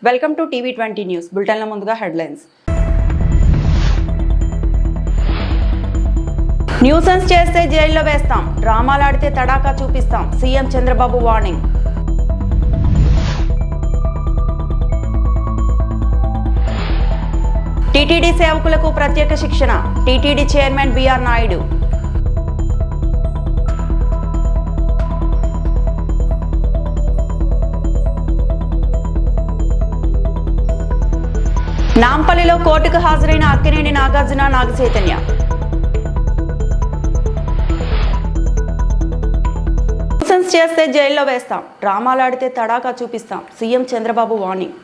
Welcome to టీవీ20 news బులెటిన్ల ముందుగా headlines. Nuisance చేస్తే జైల్లో వేస్తాం, డ్రామాలాడితే తడాకా చూపిస్తాం, సీఎం చంద్రబాబు వార్నింగ్. టీటీడీ సేవకులకు ప్రత్యేక శిక్షణ, టీటీడీ చైర్మన్ బిఆర్ నాయుడు. నాంపల్లిలో కోర్టుకు హాజరైన అక్కినేని నాగార్జున, నాగచైతన్య. న్యూసెన్స్ చేస్తే జైల్లో వేస్తాం, డ్రామాలాడితే తడాకా చూపిస్తాం, సీఎం చంద్రబాబు వార్నింగ్.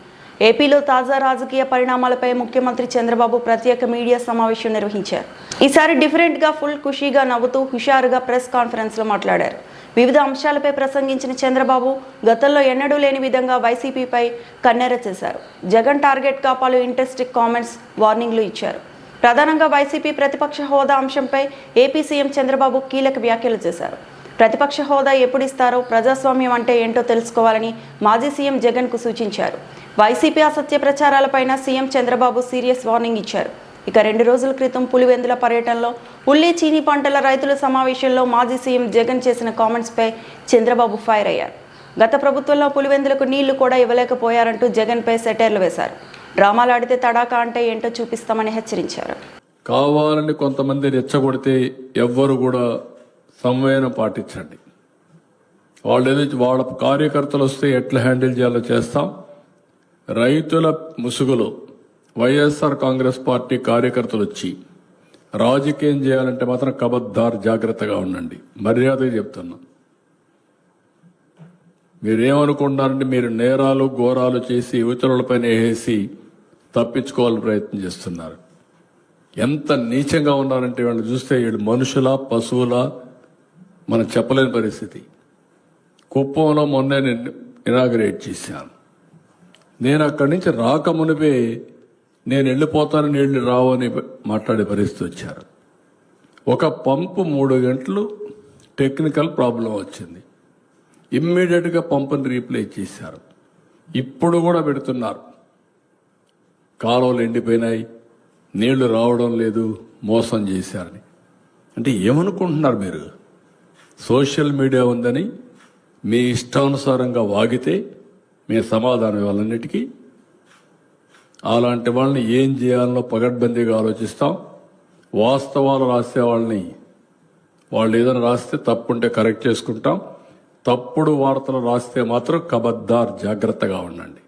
ఏపీలో తాజా రాజకీయ పరిణామాలపై ముఖ్యమంత్రి చంద్రబాబు ప్రత్యేక మీడియా సమావేశం నిర్వహించారు. ఈసారి డిఫరెంట్గా ఫుల్ ఖుషీగా నవ్వుతూ హుషారుగా ప్రెస్ కాన్ఫరెన్స్లో మాట్లాడారు. వివిధ అంశాలపై ప్రసంగించిన చంద్రబాబు గతంలో ఎన్నడూ లేని విధంగా వైసీపీపై కన్నెర చేశారు. జగన్ టార్గెట్గా పలు ఇంట్రెస్టింగ్ కామెంట్స్, వార్నింగ్లు ఇచ్చారు. ప్రధానంగా వైసీపీ ప్రతిపక్ష హోదా అంశంపై ఏపీ సీఎం చంద్రబాబు కీలక వ్యాఖ్యలు చేశారు. ప్రతిపక్ష హోదా ఎప్పుడు ఇస్తారో, ప్రజాస్వామ్యం అంటే ఏంటో తెలుసుకోవాలని మాజీ సీఎం జగన్కు సూచించారు. వైసీపీ అసత్య ప్రచారాలపైన సీఎం చంద్రబాబు సీరియస్ వార్నింగ్ ఇచ్చారు. ఇక 2 రోజుల క్రితం పులివెందుల పర్యటనలో ఉల్లి, చీనీ పంటల రైతుల సమావేశంలో మాజీ సీఎం జగన్ చేసిన కామెంట్స్పై చంద్రబాబు ఫైర్ అయ్యారు. గత ప్రభుత్వంలో పులివెందులకు నీళ్లు కూడా ఇవ్వలేకపోయారంటూ జగన్పై సెటైర్లు వేశారు. డ్రామాలాడితే తడాకా అంటే ఏంటో చూపిస్తామని హెచ్చరించారు. కావాలని కొంతమంది రెచ్చగొడితే ఎవ్వరు కూడా సంవేదన పాటించండి. వాళ్ళ కార్యకర్తలు వస్తే ఎట్లా హ్యాండిల్ చేయాలో చేస్తాం. రైతుల ముసుగులో వైఎస్ఆర్ కాంగ్రెస్ పార్టీ కార్యకర్తలు వచ్చి రాజకీయం చేయాలంటే మాత్రం కబద్దార్, జాగ్రత్తగా ఉండండి. మర్యాదగా చెప్తున్నా. మీరేమనుకుంటున్నారంటే మీరు నేరాలు ఘోరాలు చేసి యువతులపైన వేసి తప్పించుకోవాలని ప్రయత్నం చేస్తున్నారు. ఎంత నీచంగా ఉన్నారంటే వీళ్ళని చూస్తే వీళ్ళు మనుషుల, పశువుల మనం చెప్పలేని పరిస్థితి. కుప్పంలో మొన్నే నేను ఇనాగరేట్ చేశాను. నేను అక్కడి నుంచి రాకమునిపే నేను వెళ్ళిపోతాను, నీళ్లు రావు అని మాట్లాడే పరిస్థితి వచ్చారు. ఒక పంపు 3 గంటలు టెక్నికల్ ప్రాబ్లం వచ్చింది. ఇమ్మీడియట్గా పంపుని రీప్లేస్ చేశారు. ఇప్పుడు కూడా పెడుతున్నారు. కాలువలు ఎండిపోయినాయి, నీళ్లు రావడం లేదు, మోసం చేశారని. అంటే ఏమనుకుంటున్నారు మీరు? సోషల్ మీడియా ఉందని మీ ఇష్టానుసారంగా వాగితే మీ సమాధానం ఇవ్వాలన్నిటికీ. అలాంటి వాళ్ళని ఏం చేయాలనో పగడ్బందీగా ఆలోచిస్తాం. వాస్తవాలు రాసే వాళ్ళని వాళ్ళు ఏదైనా రాస్తే తప్పుంటే కరెక్ట్ చేసుకుంటాం. తప్పుడు వార్తలు రాస్తే మాత్రం కబద్దార్, జాగ్రత్తగా ఉండండి.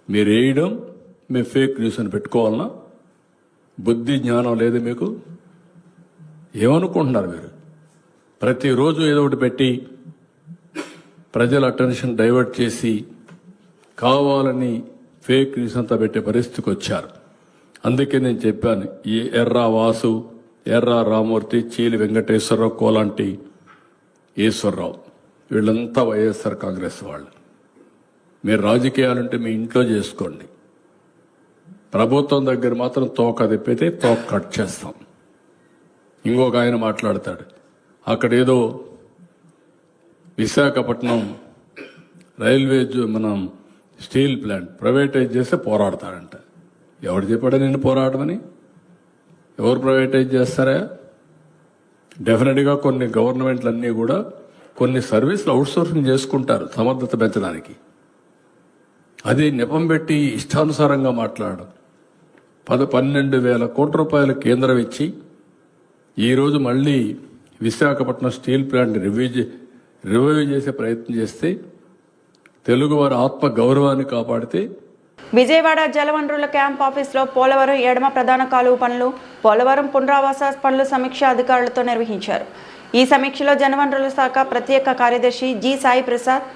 మీరు వేయడం మీ ఫేక్ న్యూస్ అని పెట్టుకోవాలన్నా బుద్ధి జ్ఞానం లేదు మీకు? ఏమనుకుంటున్నారు మీరు? ప్రతిరోజు ఏదో ఒకటి పెట్టి ప్రజల అటెన్షన్ డైవర్ట్ చేసి కావాలని ఫేక్ న్యూస్ అంతా పెట్టే పరిస్థితికి వచ్చారు. అందుకే నేను చెప్పాను, ఈ ఎర్రా వాసు, ఎర్రా రామూర్తి, చీలి వెంకటేశ్వరరావు, కోలాంటి ఈశ్వరరావు వీళ్ళంతా వైఎస్ఆర్ కాంగ్రెస్ వాళ్ళు. మీరు రాజకీయాలంటే మీ ఇంట్లో చేసుకోండి. ప్రభుత్వం దగ్గర మాత్రం తోక తిప్పితే తోక కట్ చేస్తాం. ఇంకొక ఆయన మాట్లాడతాడు, అక్కడేదో విశాఖపట్నం రైల్వే మనం స్టీల్ ప్లాంట్ ప్రైవేటైజ్ చేస్తే పోరాడతాడంట. ఎవరు చెప్పాడా నేను పోరాడమని? ఎవరు ప్రైవేటైజ్ చేస్తారా? డెఫినెట్గా కొన్ని గవర్నమెంట్లన్నీ కూడా కొన్ని సర్వీసులు అవుట్సోర్సింగ్ చేసుకుంటారు సమర్థత పెంచడానికి. అది నెపం పెట్టి ఇష్టానుసారంగా మాట్లాడడం. 12,000 కోట్ల రూపాయల కేంద్రం ఇచ్చి ఈరోజు మళ్ళీ విశాఖపట్నం స్టీల్ ప్లాంట్ రివైవ్ చేసే ప్రయత్నం చేస్తే తెలుగువారి ఆత్మ గౌరవాన్ని కాపాడితే. విజయవాడ జలవనరుల క్యాంప్ ఆఫీసులో పోలవరం ఎడమ ప్రధాన కాలువ పనులు, పోలవరం పునరావాస పనులు సమీక్ష అధికారులతో నిర్వహించారు. ఈ సమీక్షలో జలవనరుల శాఖ ప్రత్యేక కార్యదర్శి జి సాయి ప్రసాద్,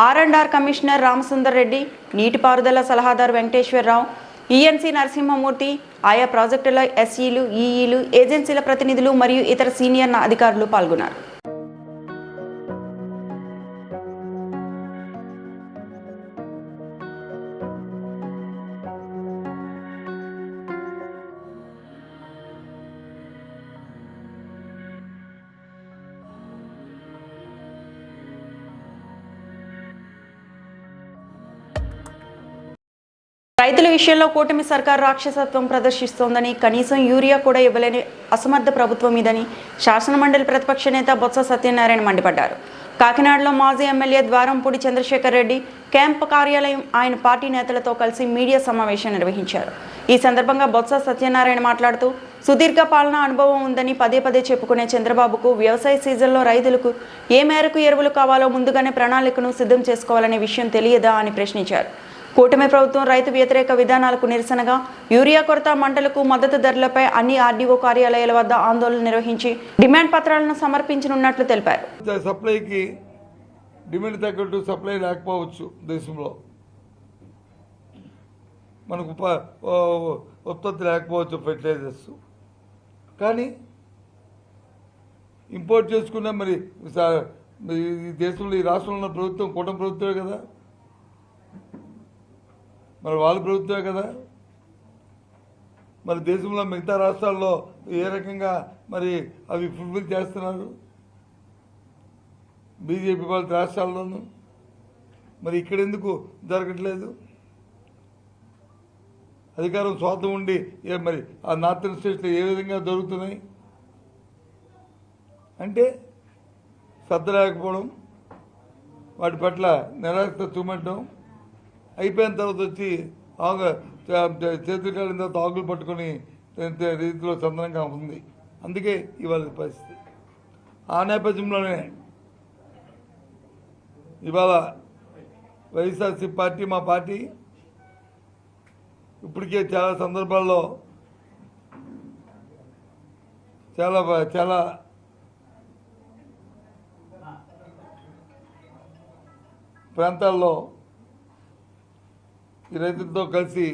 ఆర్&ఆర్ కమిషనర్ రామసుందర్ రెడ్డి, నీటిపారుదల సలహాదారు వెంకటేశ్వరరావు, ఈఎన్సీ నరసింహమూర్తి, ఆయా ప్రాజెక్టుల ఎస్ఈలు, ఈఈలు, ఏజెన్సీల ప్రతినిధులు మరియు ఇతర సీనియర్ అధికారులు పాల్గొన్నారు. రైతుల విషయంలో కూటమి సర్కార్ రాక్షసత్వం ప్రదర్శిస్తోందని, కనీసం యూరియా కూడా ఇవ్వలేని అసమర్థ ప్రభుత్వం ఇదని శాసనమండలి ప్రతిపక్ష నేత బొత్స సత్యనారాయణ మండిపడ్డారు. కాకినాడలో మాజీ ఎమ్మెల్యే ద్వారంపూడి చంద్రశేఖర్ రెడ్డి క్యాంప్ కార్యాలయం ఆయన పార్టీ నేతలతో కలిసి మీడియా సమావేశం నిర్వహించారు. ఈ సందర్భంగా బొత్స సత్యనారాయణ మాట్లాడుతూ, సుదీర్ఘ పాలనా అనుభవం ఉందని పదే పదే చెప్పుకునే చంద్రబాబుకు వ్యవసాయ సీజన్లో రైతులకు ఏ మేరకు ఎరువులు కావాలో ముందుగానే ప్రణాళికను సిద్ధం చేసుకోవాలనే విషయం తెలియదా అని ప్రశ్నించారు. కూటమి ప్రభుత్వం రైతు వ్యతిరేక విధానాలకు నిరసనగా యూరియా కొరత, మంటలకు మద్దతు ధరలపై అన్ని ఆర్డీఓ కార్యాలయాల వద్ద ఆందోళన నిర్వహించి డిమాండ్ పత్రాలను సమర్పించనున్నట్లు తెలిపారు. సప్లైకి డిమాండ్ తగ్గట్టు సప్లై లేకపోవచ్చు, దేశంలో మనకు ఉత్పత్తి లేకపోవచ్చు ఫెర్టిలైజర్స్, కానీ ఇంపోర్ట్ చేసుకున్న మరి ఈ దేశంలో ఈ రాష్ట్రంలో ఉన్న ప్రభుత్వం కూటమి ప్రభుత్వమే కదా, మరి వాళ్ళ ప్రభుత్వమే కదా. మరి దేశంలో మిగతా రాష్ట్రాల్లో ఏ రకంగా మరి అవి ఫుల్ఫిల్ చేస్తున్నారు బీజేపీ వాళ్ళ రాష్ట్రాల్లోనూ, మరి ఇక్కడ ఎందుకు జరగట్లేదు? అధికారం స్వార్థం ఉండి మరి ఆ నార్థన్ స్టేట్స్లో ఏ విధంగా దొరుకుతున్నాయి అంటే శ్రద్ధ లేకపోవడం, వాటి పట్ల నిరాశ చూపెట్టడం, అయిపోయిన తర్వాత వచ్చి చేతులు కాలిన తర్వాత ఆకులు పట్టుకొని రీతిలో చందనంగా ఉంది. అందుకే ఇవాళ పరిస్థితి. ఆ నేపథ్యంలోనే ఇవాళ వైఎస్ఆర్సీపీ పార్టీ, మా పార్టీ ఇప్పటికే చాలా సందర్భాల్లో చాలా ప్రాంతాల్లో ఈ రైతులతో కలిసి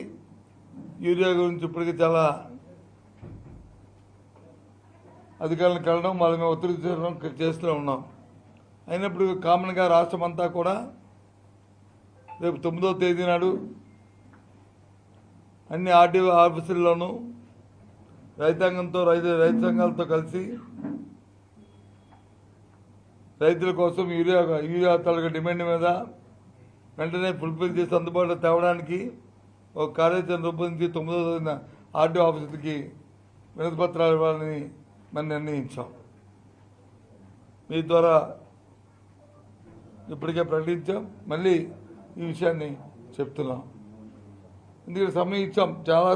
యూరియా గురించి ఇప్పటికీ చాలా అధికారులను కలడం, వాళ్ళ మీద ఒత్తిడి చేస్తూ ఉన్నాం. అయినప్పుడు కామన్గా రాష్ట్రం అంతా కూడా రేపు 9వ తేదీ నాడు అన్ని ఆర్డీఓ ఆఫీసుల్లోనూ రైతాంగంతో రైతు సంఘాలతో కలిసి రైతుల కోసం యూరియా తాలూకా డిమాండ్ మీద వెంటనే ఫుల్ఫిల్ చేసి అందుబాటులో తేవడానికి ఒక కార్యాచరణ రూపొందించి 9వ తేదీన ఆర్డీఓ ఆఫీసులకి వినతి పత్రాలు ఇవ్వాలని మనం నిర్ణయించాం. మీ ద్వారా ఇప్పటికే ప్రకటించాం, మళ్ళీ ఈ విషయాన్ని చెప్తున్నాం. ఎందుకంటే సమయం ఇచ్చాం చాలా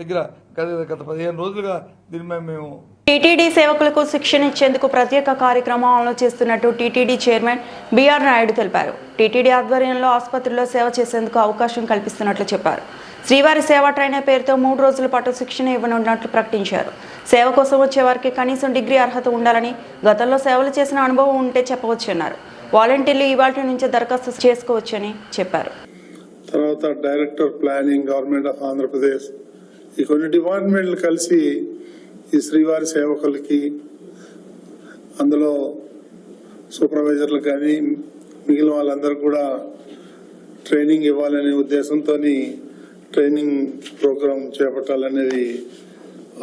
దగ్గర, గత 15 రోజులుగా దీని మీద మేము టీటీడీ సేవకులకు శిక్షణ ఇచ్చేందుకు ప్రత్యేక కార్యక్రమం అమలు చేస్తున్నట్టు టీటీడీ చైర్మన్ బిఆర్ నాయుడు తెలిపారు. టీటీడీ ఆధ్వర్యంలో ఆసుపత్రిలో సేవ చేసేందుకు అవకాశం కల్పిస్తున్నట్లు చెప్పారు. శ్రీవారి సేవా ట్రైనర్ పేరుతో 3 రోజుల పాటు శిక్షణ ఇవ్వనున్నట్లు ప్రకటించారు. సేవ కోసం వచ్చే వారికి కనీసం డిగ్రీ అర్హత ఉండాలని, గతంలో సేవలు చేసిన అనుభవం ఉంటే చెప్పవచ్చన్నారు. వాలంటీర్లు ఇవాళ నుంచి దరఖాస్తు చేసుకోవచ్చని చెప్పారు. తర్వాత director planning, government of Andhra Pradesh, ఈ కొన్ని డిపార్ట్మెంట్లు కలిసి ఈ శ్రీవారి సేవకులకి, అందులో సూపర్వైజర్లు కానీ మిగిలిన వాళ్ళందరూ కూడా ట్రైనింగ్ ఇవ్వాలనే ఉద్దేశంతో ట్రైనింగ్ ప్రోగ్రాం చేపట్టాలనేది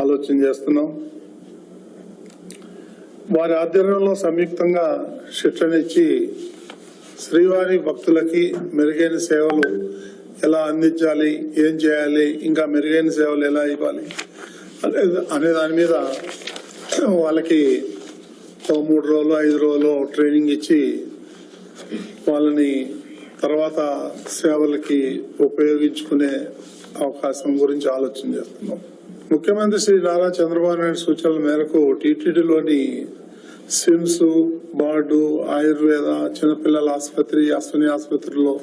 ఆలోచన చేస్తున్నాం. వారి ఆధ్వర్యంలో సంయుక్తంగా శిక్షణ ఇచ్చి శ్రీవారి భక్తులకి మెరుగైన సేవలు ఎలా అందించాలి, ఏం చేయాలి, ఇంకా మెరుగైన సేవలు ఎలా ఇవ్వాలి అనే దాని మీద వాళ్ళకి 3 రోజులు 5 రోజులు ట్రైనింగ్ ఇచ్చి వాళ్ళని తర్వాత సేవలకి ఉపయోగించుకునే అవకాశం గురించి ఆలోచన చేస్తున్నాం. ముఖ్యమంత్రి శ్రీ నారా చంద్రబాబు నాయుడు సూచనల మేరకు టీటీడీలోని సిమ్స్, బార్డు, ఆయుర్వేద, చిన్నపిల్లల ఆసుపత్రి, అశ్విని ఆసుపత్రిలో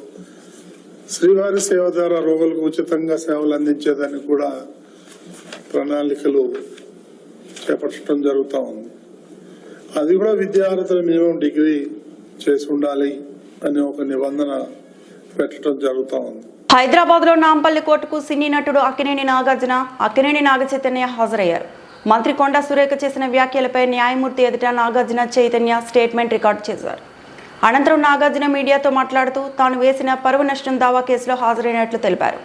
శ్రీవారి సేవ ద్వారా రోగులకు ఉచితంగా సేవలు అందించేదానికి కూడా ప్రణాళికలు చేపట్టడం జరుగుతూ ఉంది. అది కూడా విద్యార్థులు మినిమం డిగ్రీ చేసి ఉండాలి అని ఒక నిబంధన పెట్టడం జరుగుతూ ఉంది. హైదరాబాద్ లో నాంపల్లి కోర్టుకు సినీ నటుడు అక్కినేని నాగార్జున, అక్కినేని నాగచైతన్య హాజరయ్యారు. మంత్రి కొండా సురేఖ చేసిన వ్యాఖ్యలపై న్యాయమూర్తి ఎదుట నాగార్జున, చైతన్య స్టేట్మెంట్ రికార్డు చేశారు. అనంతరం నాగార్జున మీడియాతో మాట్లాడుతూ తాను వేసిన పరువు నష్టం దావా కేసులో హాజరైనట్లు తెలిపారు.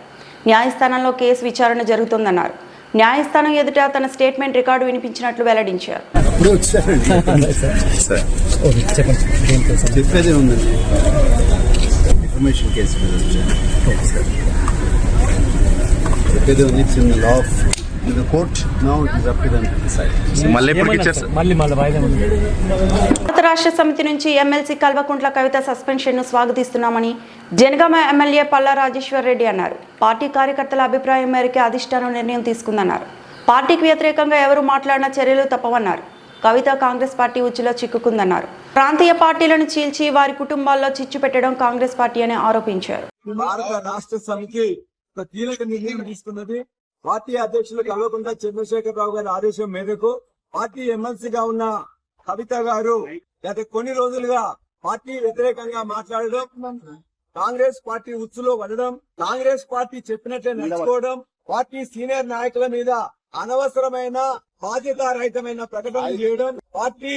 న్యాయస్థానంలో కేసు విచారణ జరుగుతుందన్నారు. న్యాయస్థానం ఎదుట తన స్టేట్మెంట్ రికార్డు వినిపించినట్లు వెల్లడించారు. Information case whether it's in the law of in the court. Now it is up to them to decide. మళ్ళీ ఎప్పటికి ఇచ్చారు సార్? మళ్ళీ వాయిదా ఉంది. భారత రాష్ట్ర సమితి నుంచి ఎమ్మెల్సీ కల్వకుంట్ల కవిత సస్పెన్షన్ను స్వాగతిస్తున్నామని జనగామ ఎమ్మెల్యే పల్లా రాజేశ్వర్ రెడ్డి అన్నారు. పార్టీ కార్యకర్తల అభిప్రాయం మేరకు అధిష్టానం నిర్ణయం తీసుకుందన్నారు. పార్టీకి వ్యతిరేకంగా ఎవరు మాట్లాడినా చర్యలు తప్పవన్నారు. కవిత కాంగ్రెస్ పార్టీ ఉచ్చులో చిక్కుకుందన్నారు. ప్రాంతీయ పార్టీలను చీల్చి వారి కుటుంబాల్లో చిచ్చు పెట్టడం కాంగ్రెస్ పార్టీ అని ఆరోపించారు. భారత రాష్ట్ర సమితి ఒక కీలక నిర్ణయం తీసుకున్నది. పార్టీ అధ్యక్షులు కల్వకుంట్ల చంద్రశేఖరరావు గారి ఆదేశం మేరకు పార్టీ ఎమ్మెల్సీగా ఉన్న కవిత గారు గత కొన్ని రోజులుగా పార్టీ వ్యతిరేకంగా మాట్లాడడం, కాంగ్రెస్ పార్టీ ఉచ్చులో పడడం, కాంగ్రెస్ పార్టీ చెప్పినట్లే నడుచుకోవడం, పార్టీ సీనియర్ నాయకుల మీద అనవసరమైన బాధ్యతారహితమైన ప్రకటనలు చేయడం, పార్టీ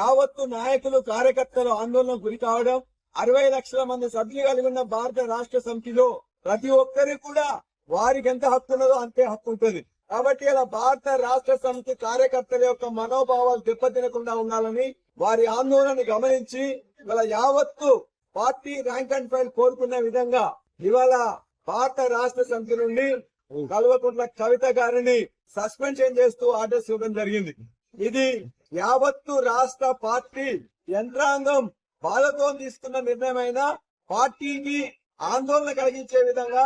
యావత్తు నాయకులు కార్యకర్తలు ఆందోళనకు గురి కావడం, 60 లక్షల మంది సభ్యులు కలిగి ఉన్న భారత రాష్ట్ర సమితిలో ప్రతి ఒక్కరికి కూడా వారికి ఎంత హక్కు ఉన్నదో అంతే హక్కు ఉంటుంది. కాబట్టి ఇలా భారత రాష్ట్ర సమితి కార్యకర్తల యొక్క మనోభావాలు దెబ్బతినకుండా ఉండాలని వారి ఆందోళనని గమనించి ఇవాళ యావత్తు పార్టీ ర్యాంక్ అండ్ ఫైల్ కోరుకున్న విధంగా ఇవాళ భారత రాష్ట్ర సమితి నుండి కల్వకుంట్ల కవిత గారిని సస్పెన్షన్ చేస్తూ ఆర్డర్స్ ఇవ్వడం జరిగింది. ఇది యావత్తు రాష్ట్ర పార్టీ యంత్రాంగం బాధతో తీసుకున్న నిర్ణయమైన పార్టీకి ఆందోళన కలిగించే విధంగా,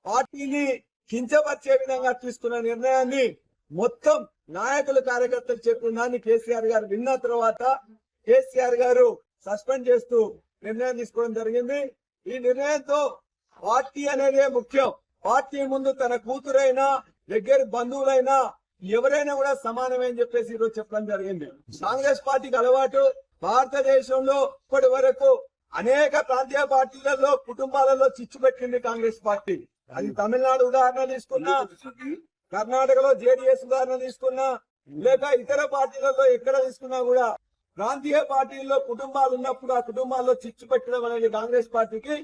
పార్టీని కించపరిచే విధంగా తీసుకున్న నిర్ణయాన్ని మొత్తం నాయకులు కార్యకర్తలు చెప్పిన దాన్ని కేసీఆర్ గారు విన్న తర్వాత కేసీఆర్ గారు సస్పెండ్ చేస్తూ నిర్ణయం తీసుకోవడం జరిగింది. ఈ నిర్ణయంతో పార్టీ అనేదే ముఖ్యం. పార్టీ ముందు తన కూతురైనా దగ్గర బంధువులైనా ఎవరైనా కూడా సమానమే అని చెప్పేసి ఈరోజు చెప్పడం జరిగింది. కాంగ్రెస్ పార్టీకి అలవాటు భారతదేశంలో ఇప్పటి వరకు అనేక ప్రాంతీయ పార్టీలలో కుటుంబాలలో చిచ్చు పెట్టింది కాంగ్రెస్ పార్టీ. అది తమిళనాడు ఉదాహరణ తీసుకున్నా, కర్ణాటకలో జేడీఎస్ ఉదాహరణ తీసుకున్నా, లేక ఇతర పార్టీలలో ఎక్కడ తీసుకున్నా కూడా ప్రాంతీయ పార్టీల్లో కుటుంబాలు ఉన్నప్పుడు ఆ కుటుంబాల్లో చిచ్చు పెట్టడం అనేది కాంగ్రెస్ పార్టీకి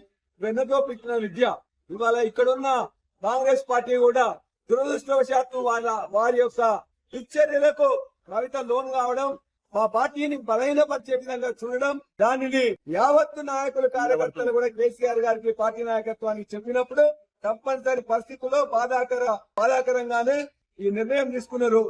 వెన్నతో పెట్టిన విద్య. ఇవాళ ఇక్కడున్న కాంగ్రెస్ పార్టీ కూడా దురదృష్టవశాత్తు వారి యొక్క దుశ్చర్యలకు కవిత లోన్ కావడం, మా పార్టీని బలహీనపరిచే విధంగా చూడడం, దానిని యావత్తు నాయకులు కార్యకర్తలు కూడా కేసీఆర్ గారికి పార్టీ నాయకత్వానికి చెప్పినప్పుడు తప్పనిసరి పరిస్థితుల్లో బాధాకరంగానే ఈ నిర్ణయం తీసుకున్నారు.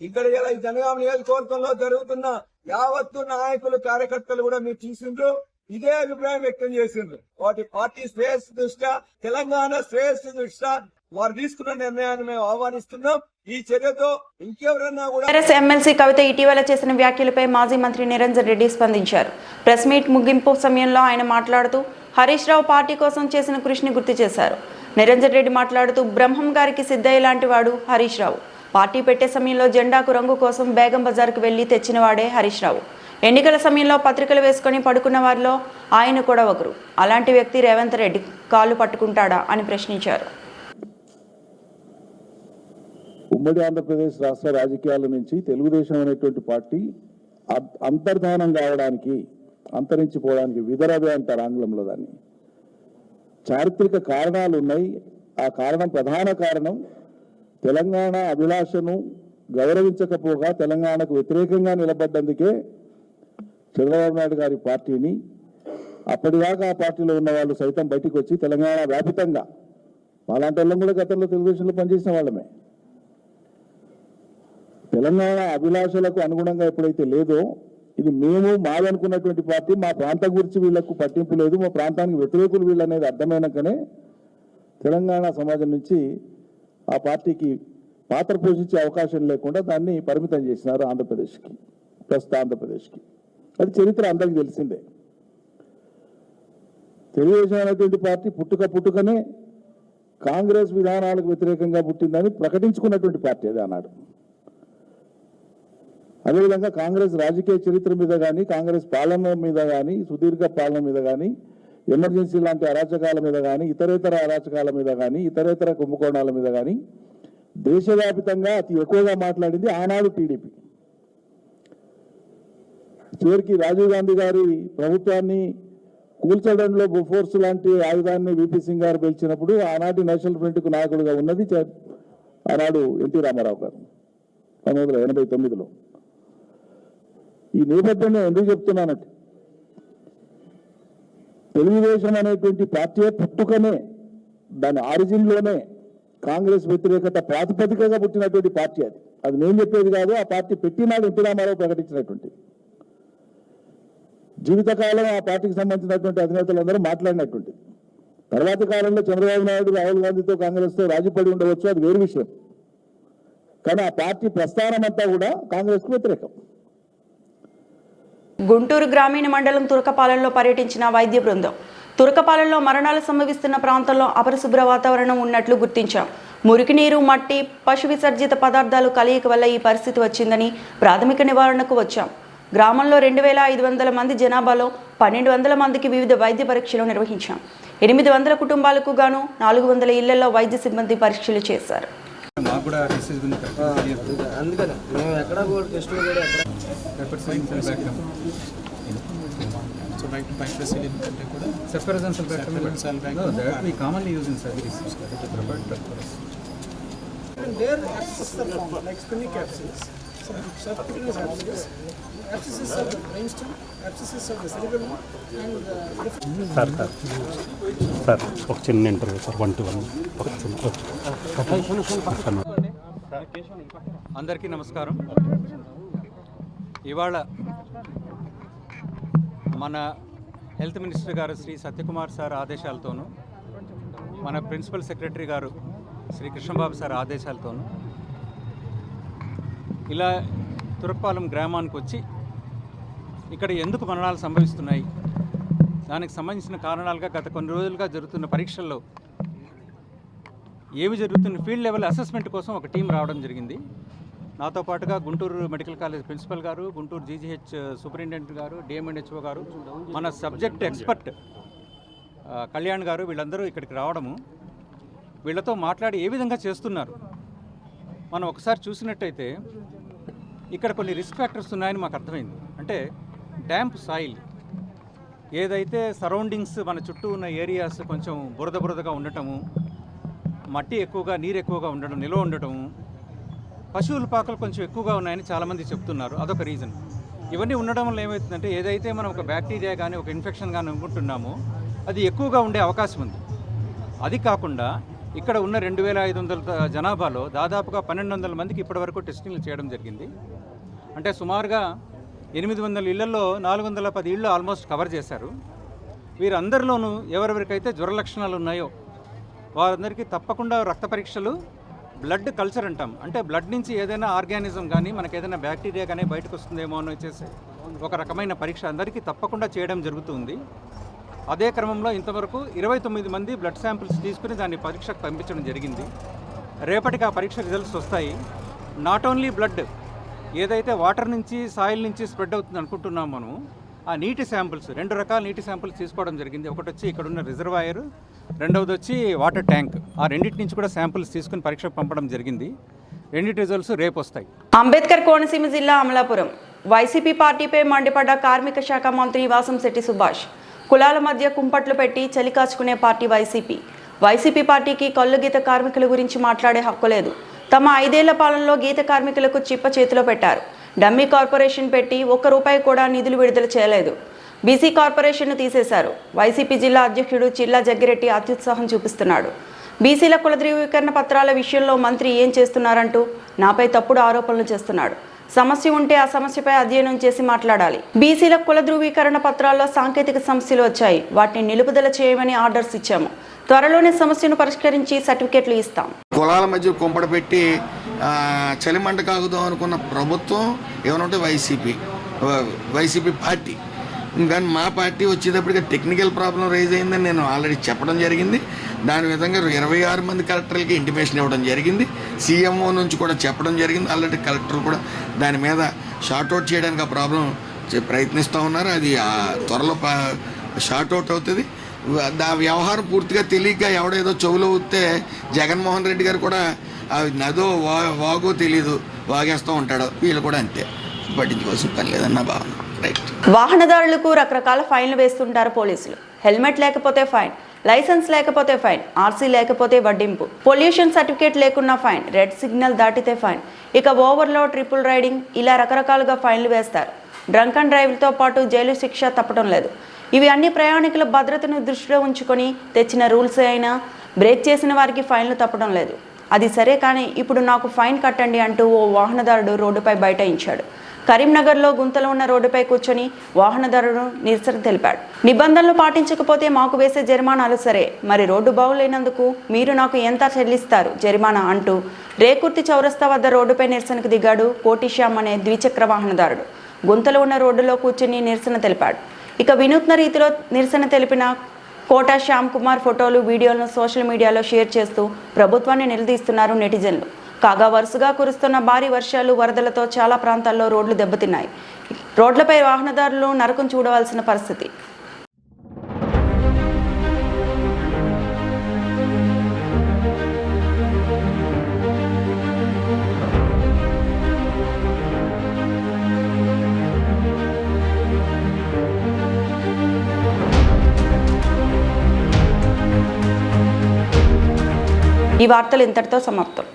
ఇక్కడ ఇలా ఈ జనగామ నియోజకవర్గంలో జరుగుతున్న యావత్తు నాయకులు కార్యకర్తలు కూడా మీరు చూసిండ్రు, ఇదే అభిప్రాయం వ్యక్తం చేసిండ్రు. వాటి పార్టీ శ్రేయస్సు దృష్ట్యా, తెలంగాణ శ్రేయస్సు దృష్ట్యా వారు తీసుకున్న నిర్ణయాన్ని మేము ఆహ్వానిస్తున్నాం. ఈ చర్యతో ఇంకెవరన్నా కూడా టీఆర్ఎస్ ఎమ్మెల్సీ కవిత ఇటీవల చేసిన వ్యాఖ్యలపై మాజీ మంత్రి నిరంజన్ రెడ్డి స్పందించారు. ప్రెస్ మీట్ ముగింపు సమయంలో ఆయన మాట్లాడుతూ హరీష్ రావు పార్టీ కోసం చేసిన కృషిని గుర్తు చేశారు. నిరంజన్ రెడ్డి మాట్లాడుతూ బ్రహ్మం గారికి సిద్ధయ్య లాంటి వాడు హరీష్ రావు. పార్టీ పెట్టే సమయంలో జెండాకు రంగు కోసం బేగం బజార్కు వెళ్లి తెచ్చిన వాడే హరీష్ రావు. ఎన్నికల సమయంలో పత్రికలు వేసుకొని పడుకున్న వారిలో ఆయన కూడా ఒకరు. అలాంటి వ్యక్తి రేవంత్ రెడ్డి కాళ్ళు పట్టుకుంటాడా అని ప్రశ్నించారు. ఉమ్మడి ఆంధ్రప్రదేశ్ రాష్ట్ర రాజకీయాల నుంచి తెలుగుదేశం అనేటువంటి పార్టీ అంతర్ధానం కావడానికి, అంతరించిపోవడానికి విదరవే అంటారు ఆంగ్లంలో దాన్ని. చారిత్రక కారణాలు ఉన్నాయి. ఆ కారణం, ప్రధాన కారణం తెలంగాణ అభిలాషను గౌరవించకపోగా తెలంగాణకు వ్యతిరేకంగా నిలబడ్డందుకే చంద్రబాబు నాయుడు గారి పార్టీని, అప్పటిదాకా ఆ పార్టీలో ఉన్న వాళ్ళు సైతం బయటికి వచ్చి తెలంగాణ వ్యాపితంగా, అలాంటి వాళ్ళం కూడా గతంలో తెలుగుదేశంలో పనిచేసిన వాళ్ళమే, తెలంగాణ అభిలాషలకు అనుగుణంగా ఎప్పుడైతే లేదో, ఇది మేము మాదనుకున్నటువంటి పార్టీ, మా ప్రాంతం గురించి వీళ్లకు పట్టింపు లేదు, మా ప్రాంతానికి వ్యతిరేకులు వీళ్ళు అనేది అర్థమైనాకనే తెలంగాణ సమాజం నుంచి ఆ పార్టీకి పాత్ర పోషించే అవకాశం లేకుండా దాన్ని పరిమితం చేసినారు ఆంధ్రప్రదేశ్కి, ప్రస్తుత ఆంధ్రప్రదేశ్కి. అది చరిత్ర అందరికీ తెలిసిందే. తెలుగుదేశం అనేటువంటి పార్టీ పుట్టుకనే కాంగ్రెస్ విధానాలకు వ్యతిరేకంగా పుట్టిందని ప్రకటించుకున్నటువంటి పార్టీ అది ఆనాడు. అదేవిధంగా కాంగ్రెస్ రాజకీయ చరిత్ర మీద కానీ, కాంగ్రెస్ పాలన మీద కానీ, సుదీర్ఘ పాలన మీద కానీ, ఎమర్జెన్సీ లాంటి అరాచకాల మీద కానీ, ఇతరేతర అరాచకాల మీద కానీ, ఇతరేతర కుంభకోణాల మీద కానీ దేశవ్యాప్తంగా అతి ఎక్కువగా మాట్లాడింది ఆనాడు టీడీపీ. చివరికి రాజీవ్ గాంధీ గారి ప్రభుత్వాన్ని కూల్చడంలో బొఫోర్స్ లాంటి ఆయుధాన్ని విపి సింగ్ గారు పిలిచినప్పుడు ఆనాటి నేషనల్ ఫ్రంట్కు నాయకుడిగా ఉన్నది ఆనాడు ఎన్టీ రామారావు గారు 1989లో. ఈ నేపథ్యంలో ఎందుకు చెప్తున్నానంటే, తెలుగుదేశం అనేటువంటి పార్టీ పుట్టుకనే, దాని ఆరిజిన్లోనే కాంగ్రెస్ వ్యతిరేకత ప్రాతిపదికగా పుట్టినటువంటి పార్టీ అది. అది నేను చెప్పేది కాదు, ఆ పార్టీ పెట్టినాడు ఎన్టీ రామారావు ప్రకటించినటువంటి. జీవితకాలం ఆ పార్టీకి సంబంధించినటువంటి అధినేతలందరూ మాట్లాడినటువంటి. తర్వాతి కాలంలో చంద్రబాబు నాయుడు రాహుల్ గాంధీతో కాంగ్రెస్తో రాజీపడి ఉండవచ్చు, అది వేరు విషయం. కానీ ఆ పార్టీ ప్రస్థానం అంతా కూడా కాంగ్రెస్కు వ్యతిరేకం. గుంటూరు గ్రామీణ మండలం తురకపాలెంలో పర్యటించిన వైద్య బృందం. తురకపాలెంలో మరణాలు సంభవిస్తున్న ప్రాంతంలో అపరిశుభ్ర వాతావరణం ఉన్నట్లు గుర్తించాం. మురికి నీరు, మట్టి, పశు విసర్జిత పదార్థాలు కలయిక వల్ల ఈ పరిస్థితి వచ్చిందని ప్రాథమిక నివారణకు వచ్చాం. గ్రామంలో 2500 మంది జనాభాలో 1200 మందికి వివిధ వైద్య పరీక్షలు నిర్వహించాం. 800 కుటుంబాలకు గాను 400 ఇళ్లలో వైద్య సిబ్బంది పరీక్షలు చేశారు. సార్ ఒక చిన్న ఇంటర్వ్యూ సార్ 1 to 1. అందరికీ నమస్కారం. ఇవాళ మన హెల్త్ మినిస్టర్ గారు శ్రీ సత్యకుమార్ సార్ ఆదేశాలతోనూ, మన ప్రిన్సిపల్ సెక్రటరీ గారు శ్రీ కృష్ణబాబు సార్ ఆదేశాలతోనూ ఇలా తురకపాలెం గ్రామానికి వచ్చి ఇక్కడ ఎందుకు మరణాలు సంభవిస్తున్నాయి, దానికి సంబంధించిన కారణాలుగా గత కొన్ని రోజులుగా జరుగుతున్న పరీక్షల్లో ఏమి జరుగుతున్న ఫీల్డ్ లెవెల్ అసెస్మెంట్ కోసం ఒక టీం రావడం జరిగింది. నాతో పాటుగా గుంటూరు మెడికల్ కాలేజ్ ప్రిన్సిపల్ గారు, గుంటూరు జీజీహెచ్ సూపరింటెండెంట్ గారు, డిఎంఎన్హెచ్ఓ గారు, మన సబ్జెక్ట్ ఎక్స్పర్ట్ కళ్యాణ్ గారు, వీళ్ళందరూ ఇక్కడికి రావడము, వీళ్ళతో మాట్లాడి ఏ విధంగా చేస్తున్నారు మనం ఒకసారి చూసినట్టయితే ఇక్కడ కొన్ని రిస్క్ ఫ్యాక్టర్స్ ఉన్నాయని మాకు అర్థమైంది. అంటే డ్యాంప్ సాయిల్, ఏదైతే సరౌండింగ్స్ మన చుట్టూ ఉన్న ఏరియాస్ కొంచెం బురదగా ఉండటము, మట్టి ఎక్కువగా, నీరు ఎక్కువగా ఉండడం, నిల్వ ఉండటము, పశువుల పాకలు కొంచెం ఎక్కువగా ఉన్నాయని చాలామంది చెప్తున్నారు. అదొక రీజన్. ఇవన్నీ ఉండడం వల్ల ఏమవుతుందంటే ఏదైతే మనం ఒక బ్యాక్టీరియా కానీ ఒక ఇన్ఫెక్షన్ కానీ అనుకుంటున్నామో అది ఎక్కువగా ఉండే అవకాశం ఉంది. అది కాకుండా ఇక్కడ ఉన్న 2500 జనాభాలో దాదాపుగా 1200 మందికి ఇప్పటివరకు టెస్టింగ్లు చేయడం జరిగింది. అంటే సుమారుగా 800 ఇళ్లలో 410 ఇళ్ళు ఆల్మోస్ట్ కవర్ చేశారు. వీరందరిలోనూ ఎవరెవరికైతే జ్వర లక్షణాలు ఉన్నాయో వారందరికీ తప్పకుండా రక్త పరీక్షలు, బ్లడ్ కల్చర్ అంటాం, అంటే బ్లడ్ నుంచి ఏదైనా ఆర్గానిజం కానీ మనకు ఏదైనా బ్యాక్టీరియా కానీ బయటకు వస్తుందేమో అని వచ్చేసి ఒక రకమైన పరీక్ష అందరికీ తప్పకుండా చేయడం జరుగుతుంది. అదే క్రమంలో ఇంతవరకు 29 మంది బ్లడ్ శాంపిల్స్ తీసుకుని దాన్ని పరీక్షకు పంపించడం జరిగింది. రేపటికి ఆ పరీక్ష రిజల్ట్స్ వస్తాయి. నాట్ ఓన్లీ బ్లడ్, ఏదైతే వాటర్ నుంచి, సాయిల్ నుంచి స్ప్రెడ్ అవుతుంది అనుకుంటున్నాం మనం, ఆ నీటి శాంపిల్స్, 2 రకాల నీటి శాంపిల్స్ తీసుకోవడం జరిగింది. ఒకటి వచ్చి ఇక్కడ ఉన్న రిజర్వాయర్, రెండవది వచ్చి వాటర్ ట్యాంక్. ఆ రెండింటి నుంచి కూడా శాంపిల్స్ తీసుకుని పరీక్షకు పంపడం జరిగింది. రెండింటి రిజల్ట్స్ రేపు వస్తాయి. అంబేద్కర్ కోనసీమ జిల్లా అమలాపురం. వైసీపీ పార్టీపై మండిపడ్డ కార్మిక శాఖ మంత్రి వాసంశెట్టి సుభాష్. కులాల మధ్య కుంపట్లు పెట్టి చలి కాచుకునే పార్టీ వైసీపీ పార్టీకి కళ్ళు గీత కార్మికుల గురించి మాట్లాడే హక్కు లేదు. తమ 5 ఏళ్ల పాలనలో గీత కార్మికులకు చిప్ప చేతిలో పెట్టారు. డమ్మీ కార్పొరేషన్ పెట్టి ₹1 కూడా నిధులు విడుదల చేయలేదు. బీసీ కార్పొరేషన్ను తీసేశారు. వైసీపీ జిల్లా అధ్యక్షుడు చిల్లా జగ్గిరెడ్డి అత్యుత్సాహం చూపిస్తున్నాడు. బీసీల కుల ధృవీకరణ పత్రాల విషయంలో మంత్రి ఏం చేస్తున్నారంటూ నాపై తప్పుడు ఆరోపణలు చేస్తున్నాడు. సమస్య ఉంటే ఆ సమస్యపై అధ్యయనం చేసి మాట్లాడాలి. బీసీల కుల ధృవీకరణ పత్రాల్లో సాంకేతిక సమస్యలు వచ్చాయి. వాటిని నిలుపుదల చేయమని ఆర్డర్స్ ఇచ్చాము. త్వరలోనే సమస్యను పరిష్కరించి సర్టిఫికెట్లు ఇస్తాం. కులాల మధ్య కుంపడ పెట్టి చలిమంట కాగుదాం అనుకున్న ప్రభుత్వం ఏమనంటే వైసీపీ పార్టీ. కానీ మా పార్టీ వచ్చేటప్పటికి టెక్నికల్ ప్రాబ్లం రైజ్ అయిందని నేను ఆల్రెడీ చెప్పడం జరిగింది. దాని విధంగా 26 మంది కలెక్టర్లకి ఇంటిమేషన్ ఇవ్వడం జరిగింది. సీఎంఓ నుంచి కూడా చెప్పడం జరిగింది. ఆల్రెడీ కలెక్టర్ కూడా దాని మీద షార్ట్అవుట్ చేయడానికి ఆ ప్రాబ్లం ప్రయత్నిస్తూ ఉన్నారు. అది త్వరలో షార్ట్అవుట్ అవుతుంది. ఆ వ్యవహారం పూర్తిగా తెలియక ఎవడేదో చెవులో ఊస్తే జగన్మోహన్ రెడ్డి గారు కూడా నదో వాగో తెలీదు వాగేస్తూ ఉంటాడు. వీళ్ళు కూడా అంతే, పట్టించుకోవాల్సిన పని లేదన్న భావన. రైట్. వాహనదారులకు రకరకాల ఫైన్లు వేస్తుంటారు పోలీసులు. హెల్మెట్ లేకపోతే ఫైన్, లైసెన్స్ లేకపోతే ఫైన్, ఆర్సీ లేకపోతే వడ్డింపు, పొల్యూషన్ సర్టిఫికేట్ లేకున్నా ఫైన్, రెడ్ సిగ్నల్ దాటితే ఫైన్, ఇక ఓవర్లోడ్, ట్రిపుల్ రైడింగ్, ఇలా రకరకాలుగా ఫైన్లు వేస్తారు. డ్రంక్ అండ్ డ్రైవ్తో పాటు జైలు శిక్ష తప్పడం లేదు. ఇవి అన్ని ప్రయాణికుల భద్రతను దృష్టిలో ఉంచుకొని తెచ్చిన రూల్సే అయినా బ్రేక్ చేసిన వారికి ఫైన్లు తప్పడం లేదు. అది సరే కానీ ఇప్పుడు నాకు ఫైన్ కట్టండి అంటూ ఓ వాహనదారుడు రోడ్డుపై బైఠాయించాడు. కరీంనగర్లో గుంతలో ఉన్న రోడ్డుపై కూర్చొని వాహనదారుడు నిరసన తెలిపాడు. నిబంధనలు పాటించకపోతే మాకు వేసే జరిమానాలు సరే, మరి రోడ్డు బాగులేనందుకు మీరు నాకు ఎంత చెల్లిస్తారు జరిమానా అంటూ రేకుర్తి చౌరస్తా వద్ద రోడ్డుపై నిరసనకు దిగాడు కోటిశ్యామ్ అనే ద్విచక్ర వాహనదారుడు. గుంతలో ఉన్న రోడ్డులో కూర్చొని నిరసన తెలిపాడు. ఇక వినూత్న రీతిలో నిరసన తెలిపిన కోట శ్యామ్ కుమార్ ఫోటోలు, వీడియోలను సోషల్ మీడియాలో షేర్ చేస్తూ ప్రభుత్వాన్ని నిలదీస్తున్నారు నెటిజన్లు. కాగా వరుసగా కురుస్తున్న భారీ వర్షాలు, వరదలతో చాలా ప్రాంతాల్లో రోడ్లు దెబ్బతిన్నాయి. రోడ్లపై వాహనదారులు నరకం చూడవలసిన పరిస్థితి. ఈ వార్తలు ఇంతటితో సమాప్తం.